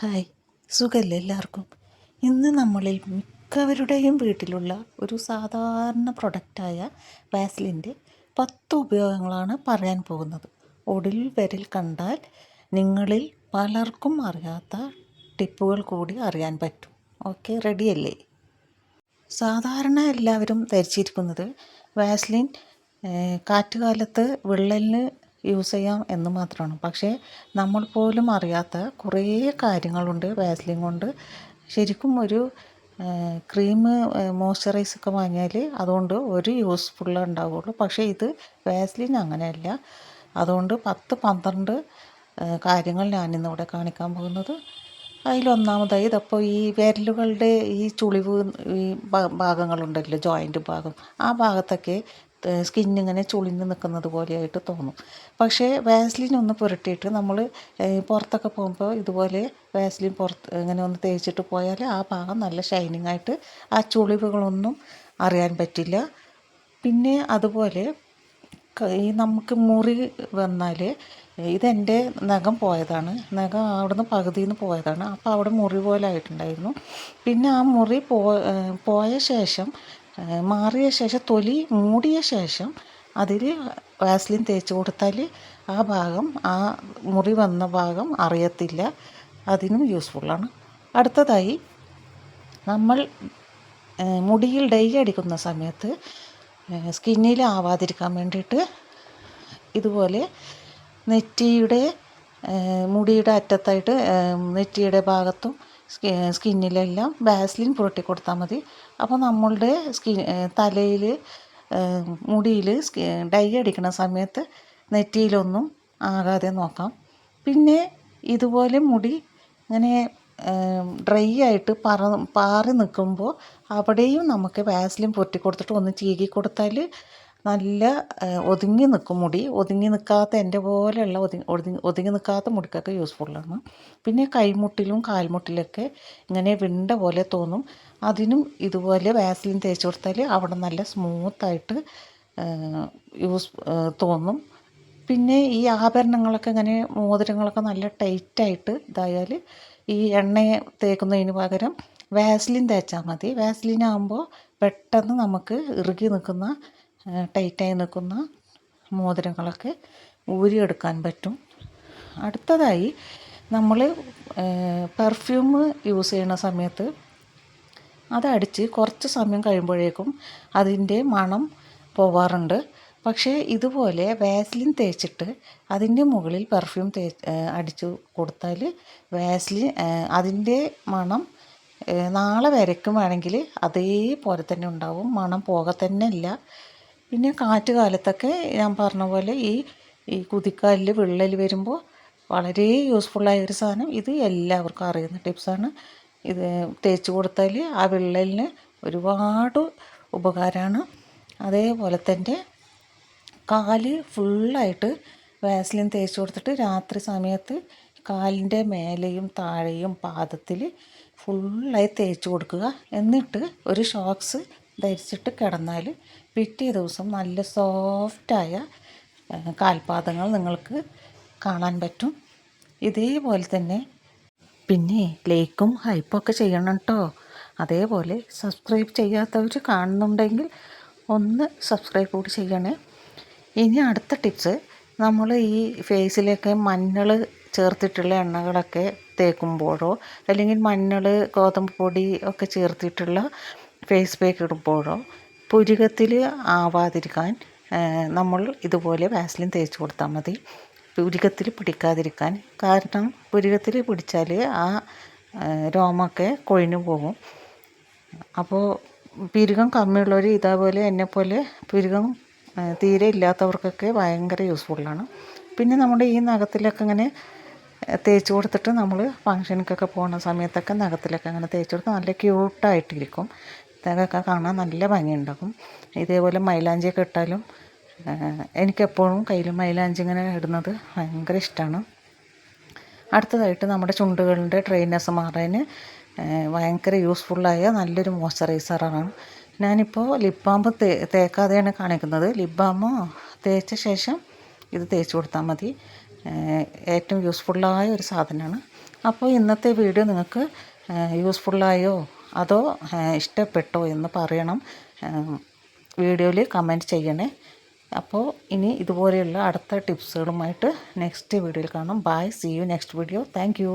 Hi, സുഖല്ലേ എല്ലാവർക്കും? ഇന്ന് നമ്മളിൽ മിക്കവരുടെയും വീട്ടിലുള്ള ഒരു സാധാരണ പ്രൊഡക്റ്റായ വാസ്ലിൻ്റെ 10 ഉപയോഗങ്ങളാണ് പറയാൻ പോകുന്നത്. ഒടുവിൽ വരിൽ കണ്ടാൽ നിങ്ങളിൽ പലർക്കും അറിയാത്ത ടിപ്പുകൾ കൂടി അറിയാൻ പറ്റും. ഓക്കെ, റെഡിയല്ലേ? സാധാരണ എല്ലാവരും ധരിച്ചിരിക്കുന്നത് വാസ്ലിൻ കാറ്റുകാലത്ത് വിള്ളലിന് യൂസ് ചെയ്യാം എന്ന് മാത്രമാണ്. പക്ഷേ നമ്മൾ പോലും അറിയാത്ത കുറേ കാര്യങ്ങളുണ്ട് വാസ്ലിൻ കൊണ്ട്. ശരിക്കും ഒരു ക്രീം മോയ്സ്ചറൈസൊക്കെ വാങ്ങിയാൽ അതുകൊണ്ട് ഒരു യൂസ്ഫുള്ളേ ഉണ്ടാവുകയുള്ളൂ. പക്ഷേ ഇത് വാസ്ലിൻ അങ്ങനെയല്ല. അതുകൊണ്ട് 10-12 കാര്യങ്ങൾ ഞാനിന്നിവിടെ കാണിക്കാൻ പോകുന്നത്. അതിലൊന്നാമതായി ഇതപ്പോൾ ഈ വിരലുകളുടെ ഈ ചുളിവ് ഈ ഭാഗങ്ങളുണ്ടല്ലോ, ജോയിൻ്റ് ഭാഗം, ആ ഭാഗത്തൊക്കെ സ്കിന്നിങ്ങനെ ചുളിഞ്ഞ് നിൽക്കുന്നത് പോലെയായിട്ട് തോന്നും. പക്ഷേ വാസ്ലിൻ ഒന്ന് പുരട്ടിയിട്ട് നമ്മൾ പുറത്തൊക്കെ പോകുമ്പോൾ ഇതുപോലെ വാസ്ലിൻ ഇങ്ങനെ ഒന്ന് തേച്ചിട്ട് പോയാൽ ആ ഭാഗം നല്ല ഷൈനിങ് ആയിട്ട് ആ ചുളിവുകളൊന്നും അറിയാൻ പറ്റില്ല. പിന്നെ അതുപോലെ ഈ നമുക്ക് മുറി വന്നാൽ ഇതെൻ്റെ നഖം പോയതാണ്. നഖം അവിടുന്ന് പകുതിയിൽ നിന്ന് പോയതാണ്. അപ്പോൾ അവിടെ മുറി പോലെ ആയിട്ടുണ്ടായിരുന്നു. പിന്നെ ആ മുറി പോയ ശേഷം മാറിയ ശേഷം തൊലി മൂടിയ ശേഷം അതിൽ വാസ്ലിൻ തേച്ച് കൊടുത്താൽ ആ ഭാഗം, ആ മുറി വന്ന ഭാഗം അറിയത്തില്ല. അതിനും യൂസ്ഫുള്ളാണ്. അടുത്തതായി നമ്മൾ മുടിയിൽ ഡൈ അടിക്കുന്ന സമയത്ത് സ്കിന്നിൽ ആവാതിരിക്കാൻ വേണ്ടിയിട്ട് ഇതുപോലെ നെറ്റിയുടെ മുടിയുടെ അറ്റത്തായിട്ട് നെറ്റിയുടെ ഭാഗത്തും സ്കിന്നിലെല്ലാം വാസ്ലിൻ പുരട്ടി കൊടുത്താൽ മതി. അപ്പോൾ നമ്മളുടെ തലയിൽ മുടിയിൽ ഡൈ അടിക്കുന്ന സമയത്ത് നെറ്റിയിലൊന്നും ആകാതെ നോക്കാം. പിന്നെ ഇതുപോലെ മുടി ഇങ്ങനെ ഡ്രൈ ആയിട്ട് പാറി നിൽക്കുമ്പോൾ അവിടെയും നമുക്ക് വാസ്ലിൻ പുരട്ടി കൊടുത്തിട്ട് ഒന്ന് ചീകി കൊടുത്താൽ നല്ല ഒതുങ്ങി നിൽക്കും മുടി. ഒതുങ്ങി നിൽക്കാത്ത എൻ്റെ പോലെയുള്ള ഒതുങ്ങി നിൽക്കാത്ത മുടിക്കൊക്കെ യൂസ്ഫുള്ളാണ്. പിന്നെ കൈമുട്ടിലും കാൽമുട്ടിലൊക്കെ ഇങ്ങനെ വിണ്ട പോലെ തോന്നും. അതിനും ഇതുപോലെ വാസ്ലിൻ തേച്ച് കൊടുത്താൽ അവിടെ നല്ല സ്മൂത്തായിട്ട് തോന്നും. പിന്നെ ഈ ആഭരണങ്ങളൊക്കെ ഇങ്ങനെ മോതിരങ്ങളൊക്കെ നല്ല ടൈറ്റായിട്ട് ഇതായാൽ ഈ എണ്ണ തേക്കുന്നതിന് പകരം വാസ്ലിൻ തേച്ചാൽ മതി. വാസ്ലിൻ ആകുമ്പോൾ പെട്ടെന്ന് നമുക്ക് ഇറുകി നിൽക്കുന്ന ടൈറ്റായി നിൽക്കുന്ന മോതിരങ്ങളൊക്കെ ഊരിയെടുക്കാൻ പറ്റും. അടുത്തതായി നമ്മൾ പെർഫ്യൂം യൂസ് ചെയ്യുന്ന സമയത്ത് അതടിച്ച് കുറച്ച് സമയം കഴിയുമ്പോഴേക്കും അതിൻ്റെ മണം പോവാറുണ്ട്. പക്ഷേ ഇതുപോലെ വാസ്ലിൻ തേച്ചിട്ട് അതിൻ്റെ മുകളിൽ പെർഫ്യൂം അടിച്ചു കൊടുത്താൽ വാസ്ലിൻ അതിൻ്റെ മണം നാളെ വരയ്ക്കും വേണമെങ്കിൽ അതേപോലെ തന്നെ ഉണ്ടാവും. മണം പോക തന്നെ ഇല്ല. പിന്നെ കാറ്റ് കാലത്തൊക്കെ ഞാൻ പറഞ്ഞ പോലെ ഈ കുതിക്കാലിൽ വിള്ളൽ വരുമ്പോൾ വളരെ യൂസ്ഫുള്ളായ ഒരു സാധനം. ഇത് എല്ലാവർക്കും അറിയുന്ന ടിപ്സാണ്. ഇത് തേച്ച് കൊടുത്താൽ ആ വിള്ളലിന് ഒരുപാട് ഉപകാരമാണ്. അതേപോലെ തന്നെ കാല് ഫുള്ളായിട്ട് വാസ്ലിൻ തേച്ച് കൊടുത്തിട്ട് രാത്രി സമയത്ത് കാലിൻ്റെ മേലെയും താഴെയും പാദത്തിൽ ഫുള്ളായി തേച്ച് കൊടുക്കുക. എന്നിട്ട് ഒരു ഷോക്സ് ധരിച്ചിട്ട് കിടന്നാൽ പിറ്റേ ദിവസം നല്ല സോഫ്റ്റായ കാൽപാദങ്ങൾ നിങ്ങൾക്ക് കാണാൻ പറ്റും. ഇതേപോലെ തന്നെ പിന്നെ ലൈക്കും ഹൈപ്പൊക്കെ ചെയ്യണം കേട്ടോ. അതേപോലെ സബ്സ്ക്രൈബ് ചെയ്യാത്തവർ കാണുന്നുണ്ടെങ്കിൽ ഒന്ന് സബ്സ്ക്രൈബ് കൂടി ചെയ്യണേ. ഇനി അടുത്ത ടിപ്സ്, നമ്മൾ ഈ ഫേസിലൊക്കെ മഞ്ഞൾ ചേർത്തിട്ടുള്ള എണ്ണകളൊക്കെ തേക്കുമ്പോഴോ അല്ലെങ്കിൽ മഞ്ഞൾ ഗോതമ്പ് പൊടി ഒക്കെ ചേർത്തിട്ടുള്ള ഫേസ് പാക്ക് ഇടുമ്പോഴോ പുരുകത്തിൽ ആവാതിരിക്കാൻ നമ്മൾ ഇതുപോലെ വാസ്ലിൻ തേച്ച് കൊടുത്താൽ മതി. പുരുകത്തിൽ പിടിക്കാതിരിക്കാൻ. കാരണം പുരുകത്തിൽ പിടിച്ചാൽ ആ രോമമൊക്കെ കൊഴിഞ്ഞു പോകും. അപ്പോൾ പുരുകം കമ്മിയുള്ളവർ ഇതേപോലെ എന്നെപ്പോലെ പുരുകം തീരെ ഇല്ലാത്തവർക്കൊക്കെ ഭയങ്കര യൂസ്ഫുള്ളാണ്. പിന്നെ നമ്മുടെ ഈ നഖത്തിലൊക്കെ ഇങ്ങനെ തേച്ച് കൊടുത്തിട്ട് നമ്മൾ ഫങ്ഷനിക്കൊക്കെ പോകുന്ന സമയത്തൊക്കെ നഖത്തിലൊക്കെ അങ്ങനെ തേച്ച് കൊടുത്താൽ നല്ല ക്യൂട്ടായിട്ടിരിക്കും. നഖമൊക്കെ കാണാൻ നല്ല ഭംഗിയുണ്ടാകും. ഇതേപോലെ മൈലാഞ്ചിയൊക്കെ ഇട്ടാലും എനിക്കെപ്പോഴും കയ്യിൽ മൈലാഞ്ചി ഇങ്ങനെ ഇടുന്നത് ഭയങ്കര ഇഷ്ടമാണ്. അടുത്തതായിട്ട് നമ്മുടെ ചുണ്ടുകളുടെ ഡ്രൈനെസ് മാറാൻ ഭയങ്കര യൂസ്ഫുള്ളായ നല്ലൊരു മോയ്സ്ചറൈസറാണ്. ഞാനിപ്പോൾ ലിപ് ബാം തേക്കാതെയാണ് കാണിക്കുന്നത്. ലിപ് ബാം തേച്ച ശേഷം ഇത് തേച്ച് കൊടുത്താൽ മതി. ഏറ്റവും യൂസ്ഫുള്ളായ ഒരു സാധനമാണ്. അപ്പോൾ ഇന്നത്തെ വീഡിയോ നിങ്ങൾക്ക് യൂസ്ഫുള്ളായോ അതോ ഇഷ്ടപ്പെട്ടോ എന്ന് പറയണം. വീഡിയോയിൽ കമൻറ്റ് ചെയ്യണേ. അപ്പോൾ ഇനി ഇതുപോലെയുള്ള അടുത്ത ടിപ്സുകളുമായിട്ട് നെക്സ്റ്റ് വീഡിയോയിൽ കാണാം. Bye, see you next video. Thank U.